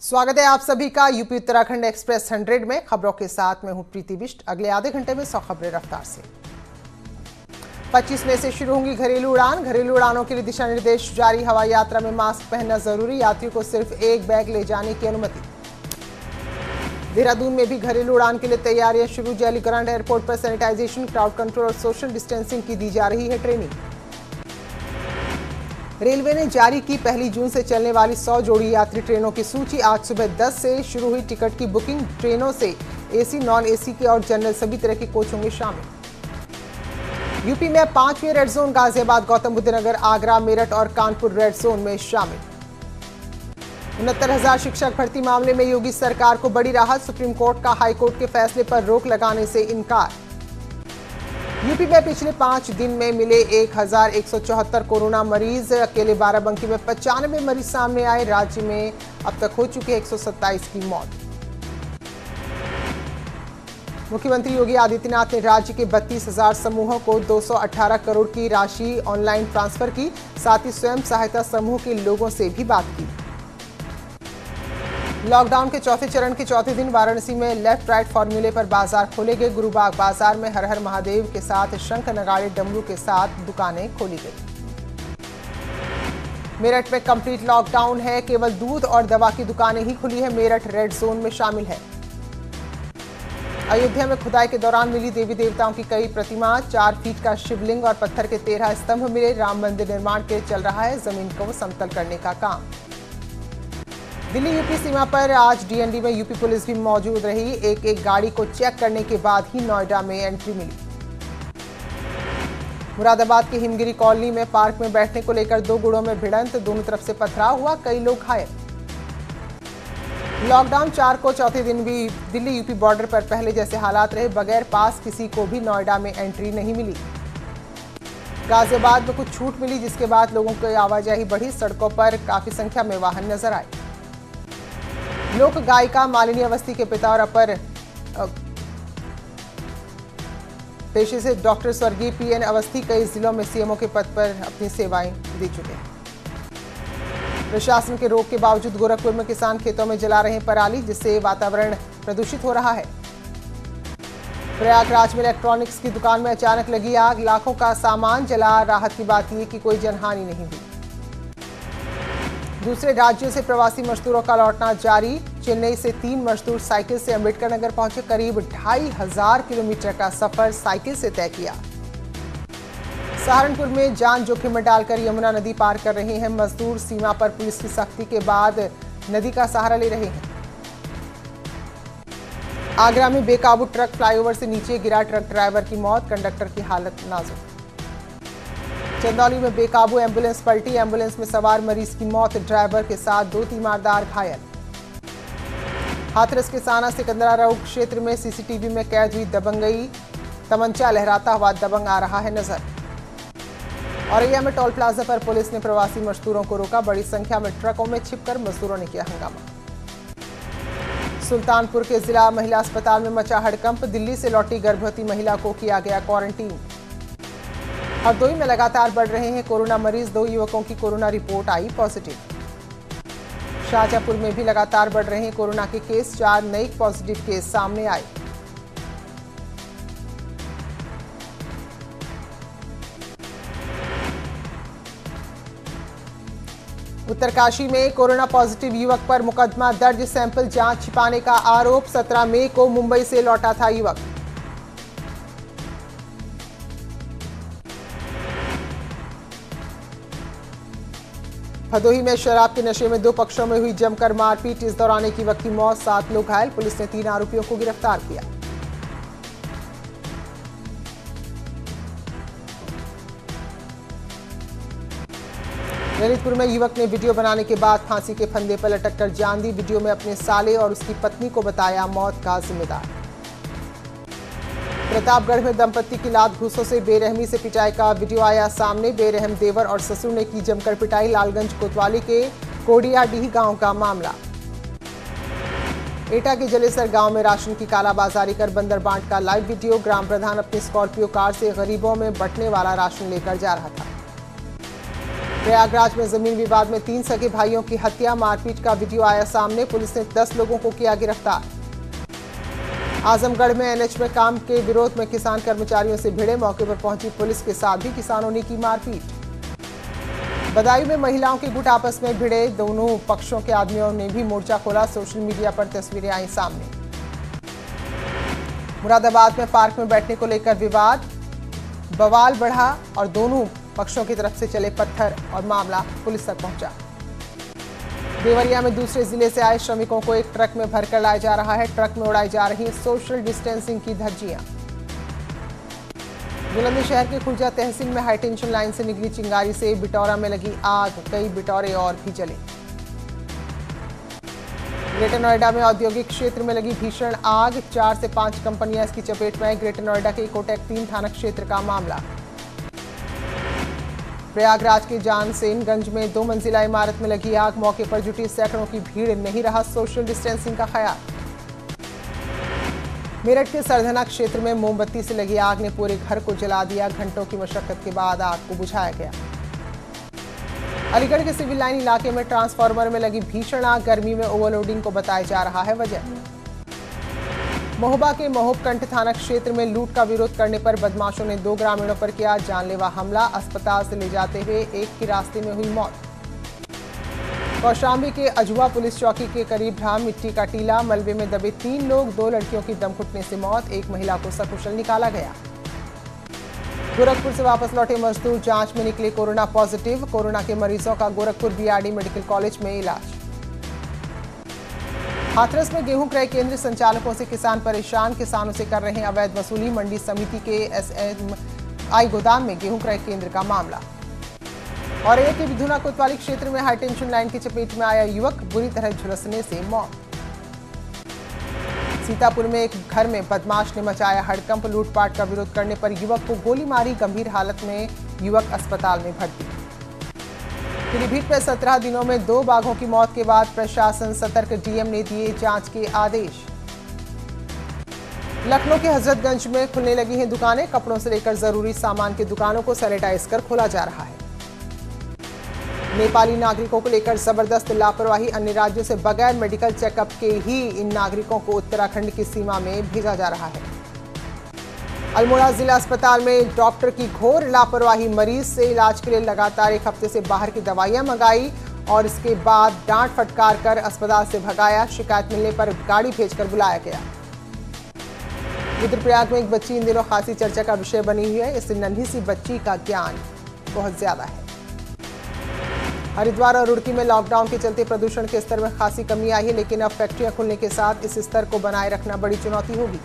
स्वागत है आप सभी का यूपी उत्तराखंड एक्सप्रेस 100 में। खबरों के साथ मैं हूं प्रीति बिष्ट। अगले आधे घंटे में 100 खबरें रफ्तार से। 25 मई से शुरू होंगी घरेलू उड़ान। घरेलू उड़ानों के लिए दिशा निर्देश जारी। हवाई यात्रा में मास्क पहनना जरूरी। यात्रियों को सिर्फ एक बैग ले जाने की अनुमति। देहरादून में भी घरेलू उड़ान के लिए तैयारियां शुरू। जैलीग्रांट एयरपोर्ट पर सैनिटाइजेशन, क्राउड कंट्रोल और सोशल डिस्टेंसिंग की दी जा रही है ट्रेनिंग। रेलवे ने जारी की 1 जून से चलने वाली 100 जोड़ी यात्री ट्रेनों की सूची। आज सुबह 10 से शुरू हुई टिकट की बुकिंग। ट्रेनों से एसी, नॉन एसी के और जनरल सभी तरह के कोच होंगे शामिल। यूपी में 5वीं रेड जोन। गाजियाबाद, गौतम बुद्ध नगर, आगरा, मेरठ और कानपुर रेड जोन में शामिल। 69,000 शिक्षक भर्ती मामले में योगी सरकार को बड़ी राहत। सुप्रीम कोर्ट का हाई कोर्ट के फैसले पर रोक लगाने से इनकार। यूपी में पिछले 5 दिन में मिले 1,174 कोरोना मरीज। अकेले बाराबंकी में 95 मरीज सामने आए। राज्य में अब तक हो चुके 127 की मौत। मुख्यमंत्री योगी आदित्यनाथ ने राज्य के 32,000 समूहों को 218 करोड़ की राशि ऑनलाइन ट्रांसफर की। साथ ही स्वयं सहायता समूह के लोगों से भी बात की। लॉकडाउन के चौथे चरण के चौथे दिन वाराणसी में लेफ्ट राइट फॉर्मूले पर बाजार खोले गए। गुरुबाग बाजार में हर हर महादेव के साथ शंख, नगाड़े, डमरू के साथ दुकानें खोली गई। मेरठ में कंप्लीट लॉकडाउन है। केवल दूध और दवा की दुकानें ही खुली है। मेरठ रेड जोन में शामिल है। अयोध्या में खुदाई के दौरान मिली देवी देवताओं की कई प्रतिमा। 4 फीट का शिवलिंग और पत्थर के 13 स्तंभ मिले। राम मंदिर निर्माण के लिए चल रहा है जमीन को समतल करने का काम। दिल्ली यूपी सीमा पर आज डीएनडी में यूपी पुलिस भी मौजूद रही। एक गाड़ी को चेक करने के बाद ही नोएडा में एंट्री मिली। मुरादाबाद के हिमगिरी कॉलोनी में पार्क में बैठने को लेकर 2 गुटों में भिड़ंत। दोनों तरफ से पथराव हुआ, कई लोग घायल। लॉकडाउन 4 को चौथे दिन भी दिल्ली यूपी बॉर्डर पर पहले जैसे हालात रहे। बगैर पास किसी को भी नोएडा में एंट्री नहीं मिली। गाजियाबाद में कुछ छूट मिली, जिसके बाद लोगों की आवाजाही बढ़ी। सड़कों पर काफी संख्या में वाहन नजर आए। लोक गायिका मालिनी अवस्थी के पिता और अपर पेशे से डॉक्टर स्वर्गीय पीएन अवस्थी कई जिलों में सीएमओ के पद पर अपनी सेवाएं दे चुके हैं। प्रशासन के रोक के बावजूद गोरखपुर में किसान खेतों में जला रहे हैं पराली, जिससे वातावरण प्रदूषित हो रहा है। प्रयागराज में इलेक्ट्रॉनिक्स की दुकान में अचानक लगी आग। लाखों का सामान जला। राहत की बात यह कि कोई जनहानि नहीं हुई। दूसरे राज्यों से प्रवासी मजदूरों का लौटना जारी। चेन्नई से 3 मजदूर साइकिल से अंबेडकर नगर पहुंचे। करीब 2,500 किलोमीटर का सफर साइकिल से तय किया। सहारनपुर में जान जोखिम में डालकर यमुना नदी पार कर रहे हैं मजदूर। सीमा पर पुलिस की सख्ती के बाद नदी का सहारा ले रहे हैं। आगरा में बेकाबू ट्रक फ्लाईओवर से नीचे गिरा। ट्रक ड्राइवर की मौत, कंडक्टर की हालत नाजुक। चंदौली में बेकाबू एम्बुलेंस पलटी। एम्बुलेंस में सवार मरीज की मौत, ड्राइवर के साथ 2 तीमारदार घायल। हाथरस के साना सिकंदरा रोड क्षेत्र में सीसीटीवी में कैद हुई दबंगई। तमंचा लहराता हुआ दबंग आ रहा है नजर। औरैया में टोल प्लाजा पर पुलिस ने प्रवासी मजदूरों को रोका। बड़ी संख्या में ट्रकों में छिपकर मजदूरों ने किया हंगामा। सुल्तानपुर के जिला महिला अस्पताल में मचा हड़कंप। दिल्ली से लौटी गर्भवती महिला को किया गया क्वारंटीन। हरदोई में लगातार बढ़ रहे हैं कोरोना मरीज। 2 युवकों की कोरोना रिपोर्ट आई पॉजिटिव। शाहजहांपुर में भी लगातार बढ़ रहे हैं कोरोना के केस। 4 नए पॉजिटिव केस सामने आए। उत्तरकाशी में कोरोना पॉजिटिव युवक पर मुकदमा दर्ज। सैंपल जांच छिपाने का आरोप। 17 मई को मुंबई से लौटा था युवक। भदोही में शराब के नशे में 2 पक्षों में हुई जमकर मारपीट। इस दौरान एक युवक की मौत, 7 लोग घायल। पुलिस ने 3 आरोपियों को गिरफ्तार किया। ललितपुर में युवक ने वीडियो बनाने के बाद फांसी के फंदे पर लटक कर जान दी। वीडियो में अपने साले और उसकी पत्नी को बताया मौत का जिम्मेदार। प्रतापगढ़ में दंपत्ति की लात घूंसों से बेरहमी से पिटाई का वीडियो आया सामने। बेरहम देवर और ससुर ने की जमकर पिटाई। लालगंज कोतवाली के कोडियाडीह गांव का मामला। एटा के जलेसर गांव में राशन की कालाबाजारी कर बंदर बांट का लाइव वीडियो। ग्राम प्रधान अपनी स्कॉर्पियो कार से गरीबों में बंटने वाला राशन लेकर जा रहा था। प्रयागराज में जमीन विवाद में 3 सगे भाइयों की हत्या, मारपीट का वीडियो आया सामने। पुलिस ने 10 लोगों को किया गिरफ्तार। आजमगढ़ में एनएच में काम के विरोध में किसान कर्मचारियों से भिड़े, मौके पर पहुंची पुलिस के साथ भी किसानों ने की मारपीट। बदायूं में महिलाओं के गुट आपस में भिड़े, दोनों पक्षों के आदमियों ने भी मोर्चा खोला। सोशल मीडिया पर तस्वीरें आई सामने। मुरादाबाद में पार्क में बैठने को लेकर विवाद, बवाल बढ़ा और दोनों पक्षों की तरफ से चले पत्थर और मामला पुलिस तक पहुंचा। देवरिया में दूसरे जिले से आए श्रमिकों को एक ट्रक में भरकर लाया जा रहा है। ट्रक में उड़ाई जा रही सोशल डिस्टेंसिंग की धज्जियां। बुलंदशहर के खुर्जा तहसील में हाईटेंशन लाइन से निकली चिंगारी से बिटौरा में लगी आग, कई बिटौरे और भी जले। ग्रेटर नोएडा में औद्योगिक क्षेत्र में लगी भीषण आग, 4 से 5 कंपनियां इसकी चपेट में आई। ग्रेटर नोएडा के इकोटेक 3 थाना क्षेत्र का मामला। प्रयागराज के जानसेनगंज में 2 मंजिला इमारत में लगी आग, मौके पर जुटी सैकड़ों की भीड़, नहीं रहा सोशल डिस्टेंसिंग का ख्याल। मेरठ के सरधना क्षेत्र में मोमबत्ती से लगी आग ने पूरे घर को जला दिया। घंटों की मशक्कत के बाद आग को बुझाया गया। अलीगढ़ के सिविल लाइन इलाके में ट्रांसफार्मर में लगी भीषण आग, गर्मी में ओवरलोडिंग को बताया जा रहा है वजह। महोबा के महोबकंठ थाना क्षेत्र में लूट का विरोध करने पर बदमाशों ने 2 ग्रामीणों पर किया जानलेवा हमला। अस्पताल से ले जाते हुए एक की रास्ते में हुई मौत। कौशाम्बी के अजुआ पुलिस चौकी के करीब ढहा मिट्टी का टीला, मलबे में दबे 3 लोग, 2 लड़कियों की दम घुटने से मौत, एक महिला को सकुशल निकाला गया। गोरखपुर से वापस लौटे मजदूर जांच में निकले कोरोना पॉजिटिव। कोरोना के मरीजों का गोरखपुर बीआरडी मेडिकल कॉलेज में इलाज। हाथरस में गेहूं क्रय केंद्र संचालकों से किसान परेशान, किसानों से कर रहे हैं अवैध वसूली। मंडी समिति के एसएमआई गोदाम में गेहूं क्रय केंद्र का मामला। और एक के विधुना कोतवाली क्षेत्र में हाईटेंशन लाइन की चपेट में आया युवक, बुरी तरह झुलसने से मौत। सीतापुर में एक घर में बदमाश ने मचाया हड़कंप, लूटपाट का विरोध करने पर युवक को गोली मारी, गंभीर हालत में युवक अस्पताल में भर्ती। पीलीभीत में 17 दिनों में 2 बाघों की मौत के बाद प्रशासन सतर्क, डीएम ने दिए जांच के आदेश। लखनऊ के हजरतगंज में खुलने लगी हैं दुकानें, कपड़ों से लेकर जरूरी सामान की दुकानों को सैनिटाइज कर खोला जा रहा है। नेपाली नागरिकों को लेकर जबरदस्त लापरवाही, अन्य राज्यों से बगैर मेडिकल चेकअप के ही इन नागरिकों को उत्तराखंड की सीमा में भेजा जा रहा है। अल्मोड़ा जिला अस्पताल में डॉक्टर की घोर लापरवाही, मरीज से इलाज के लिए लगातार 1 हफ्ते से बाहर की दवाइयां मंगाई और इसके बाद डांट फटकार कर अस्पताल से भगाया। शिकायत मिलने पर गाड़ी भेजकर बुलाया गया। रुद्रप्रयाग में एक बच्ची इन दिनों खासी चर्चा का विषय बनी हुई है। इस नन्ही सी बच्ची का ज्ञान बहुत ज्यादा है। हरिद्वार और रुड़की में लॉकडाउन के चलते प्रदूषण के स्तर में खासी कमी आई है, लेकिन अब फैक्ट्रियां खुलने के साथ इस स्तर को बनाए रखना बड़ी चुनौती होगी।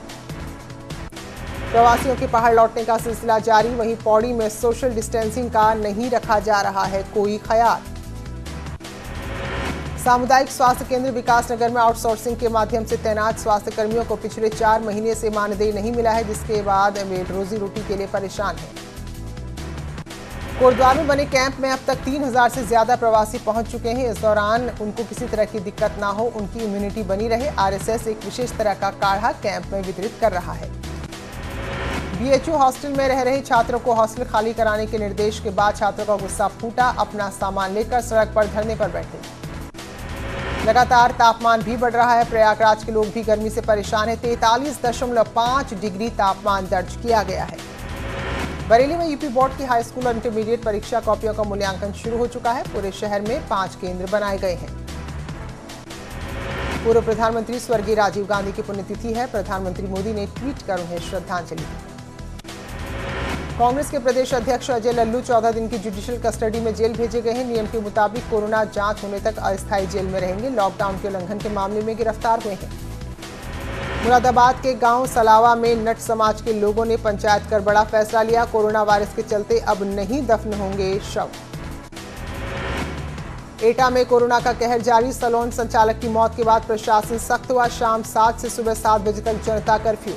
प्रवासियों के पहाड़ लौटने का सिलसिला जारी, वहीं पौड़ी में सोशल डिस्टेंसिंग का नहीं रखा जा रहा है कोई ख्याल। सामुदायिक स्वास्थ्य केंद्र विकासनगर में आउटसोर्सिंग के माध्यम से तैनात स्वास्थ्य कर्मियों को पिछले 4 महीने से मानदेय नहीं मिला है, जिसके बाद वे रोजी रोटी के लिए परेशान हैं। कोटद्वार में बने कैंप में अब तक 3000 से ज्यादा प्रवासी पहुंच चुके हैं। इस दौरान उनको किसी तरह की दिक्कत ना हो, उनकी इम्यूनिटी बनी रहे, आरएसएस एक विशेष तरह का काढ़ा कैंप में वितरित कर रहा है। बीएचयू हॉस्टल में रह रहे छात्रों को हॉस्टल खाली कराने के निर्देश के बाद छात्रों का गुस्सा फूटा, अपना सामान लेकर सड़क पर धरने पर बैठे। लगातार तापमान भी बढ़ रहा है, प्रयागराज के लोग भी गर्मी से परेशान हैं। 43.5 डिग्री तापमान दर्ज किया गया है। बरेली में यूपी बोर्ड की हाई स्कूल और इंटरमीडिएट परीक्षा कॉपियों का मूल्यांकन शुरू हो चुका है। पूरे शहर में 5 केंद्र बनाए गए हैं। पूर्व प्रधानमंत्री स्वर्गीय राजीव गांधी की पुण्यतिथि है। प्रधानमंत्री मोदी ने ट्वीट कर उन्हें श्रद्धांजलि दी। कांग्रेस के प्रदेश अध्यक्ष अजय लल्लू 14 दिन की जुडिशियल कस्टडी में जेल भेजे गए हैं। नियम के मुताबिक कोरोना जांच होने तक अस्थायी जेल में रहेंगे। लॉकडाउन के उल्लंघन के मामले में गिरफ्तार हुए हैं। मुरादाबाद के गांव सलावा में नट समाज के लोगों ने पंचायत कर बड़ा फैसला लिया। कोरोना वायरस के चलते अब नहीं दफन होंगे शव। एटा में कोरोना का कहर जारी, सैलून संचालक की मौत के बाद प्रशासन सख्त हुआ। शाम 7 से सुबह 7 बजे तक जनता कर्फ्यू।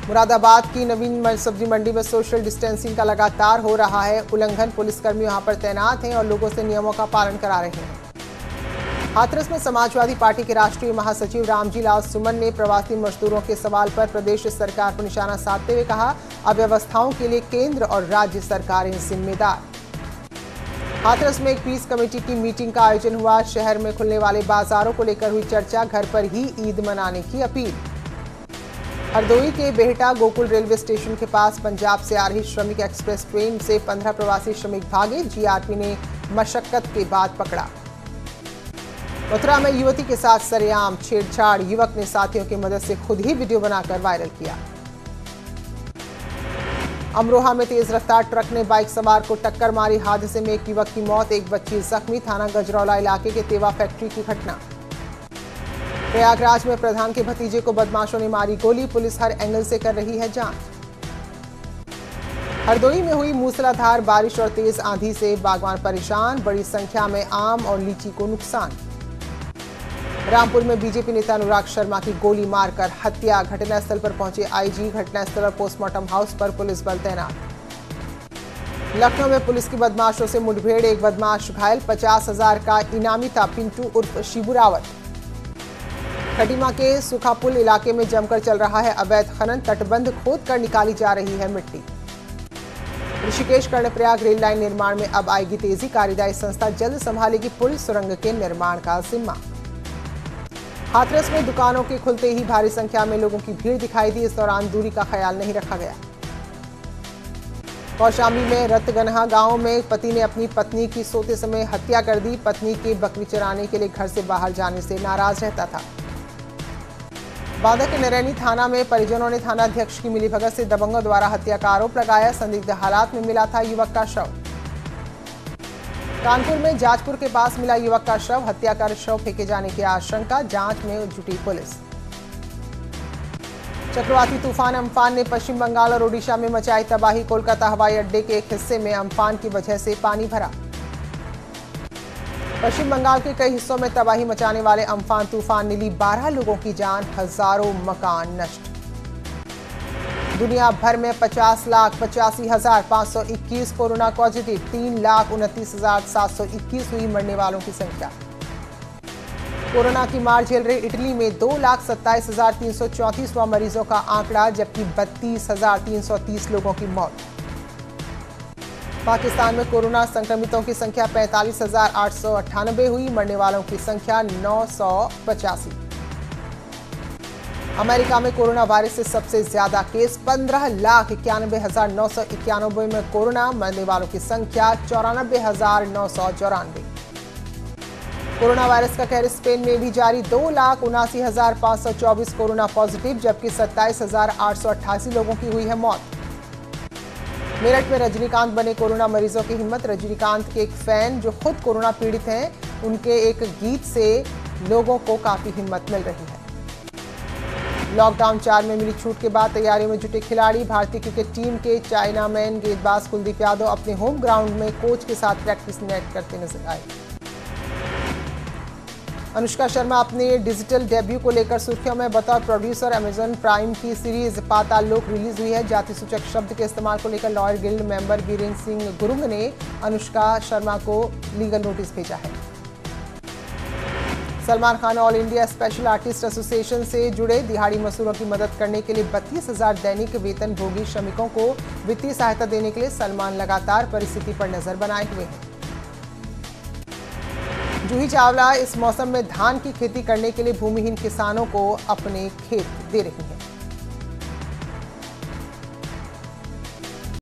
मुरादाबाद की नवीन सब्जी मंडी में सोशल डिस्टेंसिंग का लगातार हो रहा है उल्लंघन। पुलिसकर्मी यहां पर तैनात हैं और लोगों से नियमों का पालन करा रहे हैं। हाथरस में समाजवादी पार्टी के राष्ट्रीय महासचिव रामजी लाल सुमन ने प्रवासी मजदूरों के सवाल पर प्रदेश सरकार पर निशाना साधते हुए कहा, अव्यवस्थाओं के लिए केंद्र और राज्य सरकारें जिम्मेदार। हाथरस में एक पीस कमेटी की मीटिंग का आयोजन हुआ। शहर में खुलने वाले बाजारों को लेकर हुई चर्चा। घर पर ही ईद मनाने की अपील। हरदोई के बेहटा गोकुल रेलवे स्टेशन के पास पंजाब से आ रही श्रमिक एक्सप्रेस ट्रेन से 15 प्रवासी श्रमिक भागे। जीआरपी ने मशक्कत के बाद पकड़ा। मथुरा में युवती के साथ सरेआम छेड़छाड़। युवक ने साथियों की मदद से खुद ही वीडियो बनाकर वायरल किया। अमरोहा में तेज रफ्तार ट्रक ने बाइक सवार को टक्कर मारी। हादसे में एक युवक की मौत, एक बच्ची जख्मी। थाना गजरौला इलाके के तेवा फैक्ट्री की घटना। प्रयागराज में प्रधान के भतीजे को बदमाशों ने मारी गोली। पुलिस हर एंगल से कर रही है जांच। हरदोई में हुई मूसलाधार बारिश और तेज आंधी से बागवान परेशान। बड़ी संख्या में आम और लीची को नुकसान। रामपुर में बीजेपी नेता अनुराग शर्मा की गोली मारकर हत्या। घटनास्थल पर पहुंचे आईजी। घटनास्थल और पोस्टमार्टम हाउस पर पुलिस बल तैनात। लखनऊ में पुलिस की बदमाशों से मुठभेड़, एक बदमाश घायल। 50,000 का इनामी था पिंटू उर्फ शिबू रावत। खटीमा के सुखापुल इलाके में जमकर चल रहा है अवैध खनन। तटबंध खोद कर निकाली जा रही है मिट्टी। ऋषिकेश कर्णप्रयाग रेल लाइन निर्माण में अब आएगी तेजी। कार्यदायी संस्था जल्द संभालेगी पुल सुरंग के निर्माण का जिम्मा। हाथरस में दुकानों के खुलते ही भारी संख्या में लोगों की भीड़ दिखाई दी। इस दौरान दूरी का ख्याल नहीं रखा गया। कौशाम्बी में रतगनहा गांव में पति ने अपनी पत्नी की सोते समय हत्या कर दी। पत्नी के बकरी चराने के लिए घर से बाहर जाने से नाराज रहता था। बांदा के नरैनी थाना में परिजनों ने थानाध्यक्ष की मिलीभगत से दबंगों द्वारा हत्या का आरोप लगाया। संदिग्ध हालात में मिला था युवक का शव। कानपुर में जाजपुर के पास मिला युवक का शव। हत्या कर शव फेंके जाने की आशंका। जांच में जुटी पुलिस। चक्रवाती तूफान अम्फान ने पश्चिम बंगाल और ओडिशा में मचाई तबाही। कोलकाता हवाई अड्डे के एक हिस्से में अम्फान की वजह से पानी भरा। पश्चिम बंगाल के कई हिस्सों में तबाही मचाने वाले अम्फान तूफान ने ली 12 लोगों की जान। हजारों मकान नष्ट। दुनिया भर में 50,85,521 कोरोना पॉजिटिव। 3,29,721 हुई मरने वालों की संख्या। कोरोना की मार झेल रहे इटली में 2,27,334 मरीजों का आंकड़ा, जबकि 32,330 लोगों की मौत। पाकिस्तान में कोरोना संक्रमितों की संख्या 45,898 हुई। मरने वालों की संख्या 985। अमेरिका में कोरोना वायरस से सबसे ज्यादा केस 15,91,991 में कोरोना। मरने वालों की संख्या 94,994। कोरोना वायरस का कहर स्पेन में भी जारी। 2,79,524 कोरोना पॉजिटिव, जबकि 27,888 लोगों की हुई है मौत। मेरठ में रजनीकांत बने कोरोना मरीजों की हिम्मत। रजनीकांत के एक फैन जो खुद कोरोना पीड़ित हैं, उनके एक गीत से लोगों को काफी हिम्मत मिल रही है। लॉकडाउन 4 में मिली छूट के बाद तैयारियों में जुटे खिलाड़ी। भारतीय क्रिकेट टीम के चाइनामैन गेंदबाज कुलदीप यादव अपने होम ग्राउंड में कोच के साथ प्रैक्टिस नेट करते नजर आए। अनुष्का शर्मा अपने डिजिटल डेब्यू को लेकर सुर्खियों में। बतौर प्रोड्यूसर अमेजन प्राइम की सीरीज पाताल लोक रिलीज हुई है। जाति सूचक शब्द के इस्तेमाल को लेकर lawyer guild member Virendra Singh Gurung ने अनुष्का शर्मा को लीगल नोटिस भेजा है। Salman Khan all India special artist association से जुड़े। दिहाड़ी मजदूरों की मदद करने के लिए 32,000 दैनिक वेतन भोगी श्रमिकों को वित्तीय सहायता देने के लिए सलमान लगातार परिस्थिति पर नजर बनाए हुए हैं। जूही चावला इस मौसम में धान की खेती करने के लिए भूमिहीन किसानों को अपने खेत दे रही हैं।